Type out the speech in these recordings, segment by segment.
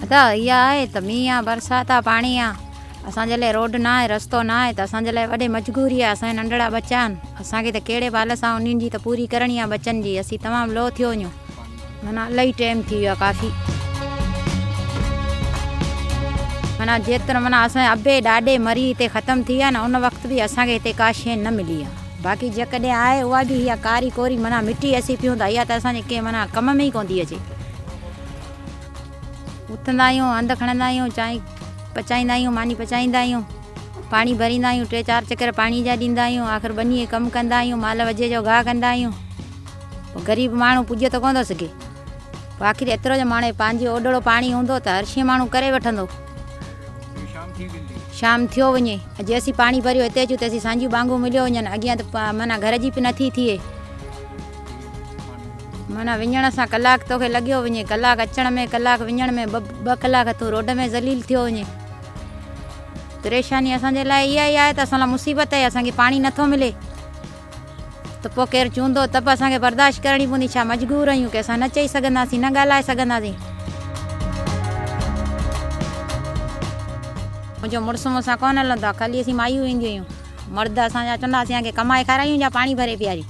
अदा इहा आहे त मींहुं आहे बरसाति आहे पाणी आहे असांजे लाइ रोड न आहे रस्तो न आहे त असांजे लाइ वॾे मजबूरी आहे असांजा नंढड़ा बच्चा आहिनि असांखे त कहिड़े हाल सां उन्हनि जी त पूरी करणी आहे बचनि जी असीं तमामु लो थियो वञूं माना इलाही टाइम थी वियो आहे काफ़ी माना जेतिरो माना असांजे अबे ॾाॾे मरी हिते ख़तमु थी विया न उन वक़्तु बि असांखे हिते का शइ न मिली आहे बाक़ी जेकॾहिं आहे उहा बि इहा कारी कोरी माना मिटी असीं पियूं था इहा त असांजे कंहिं माना कम में ई कोन थी अचे उथंदा आहियूं हंधु खणंदा आहियूं चांहि पचाईंदा आहियूं मानी पचाईंदा आहियूं पाणी भरींदा आहियूं 3-4 चकर पाणी जा ॾींदा आहियूं आख़िर बनीअ कमु कंदा आहियूं माल वजे जो गाह कंदा आहियूं पोइ ग़रीब माण्हू पुॼे त कोन थो सघे पोइ आख़िर एतिरो जो माणे पंहिंजो ओॾड़ो पाणी हूंदो त हर शइ माण्हू करे वठंदो शाम थियो वञे अॼु असीं पाणी भरियो हिते अचूं त असीं सांझियूं बांगूं मिलियो वञनि अॻियां त माना घर जी बि नथी थिए माना विञण सां कलाकु तोखे लॻियो वञे कलाकु अचण में कलाकु विञण में ॿ कलाक तूं रोड में ज़लील थियो वञे परेशानी असांजे लाइ इहा ई आहे त असां लाइ मुसीबत आहे असांखे पाणी नथो मिले त पोइ केरु चवंदो त बि असांखे बर्दाश्त करणी पवंदी छा मजबूर आहियूं की असां न चई सघंदासीं न ॻाल्हाए सघंदासीं मुंहिंजो मुड़ुसु मूंसां कोन हलंदो आहे ख़ाली असीं मायूं ईंदियूं आहियूं मर्द असांजा चवंदासीं की कमाए खारायूं या पाणी भरे पीआरी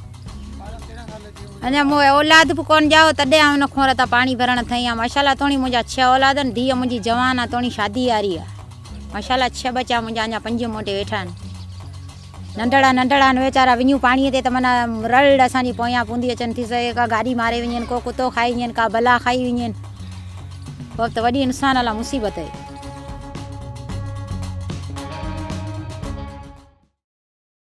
अञा मूं औलाद बि कोन ॼाओ तॾहिं आउं न खोर था पाणी भरण थई आहे माशाला तोणी मुंहिंजा 6 औलाद आहिनि धीअ मुंहिंजी जवान आहे तोणी शादी वारी आहे माशाला 6 बचा मुंहिंजा अञा 5 मोटे वेठा आहिनि नंढड़ा आहिनि वीचारा विञूं पाणीअ ते त माना रड़ असांजी पोयां पूंदी अचनि थी सघे का गाॾी मारे वञनि को कुतो खाई वञनि का भला खाई वञनि पोइ त वॾी इंसान लाइ मुसीबत आहे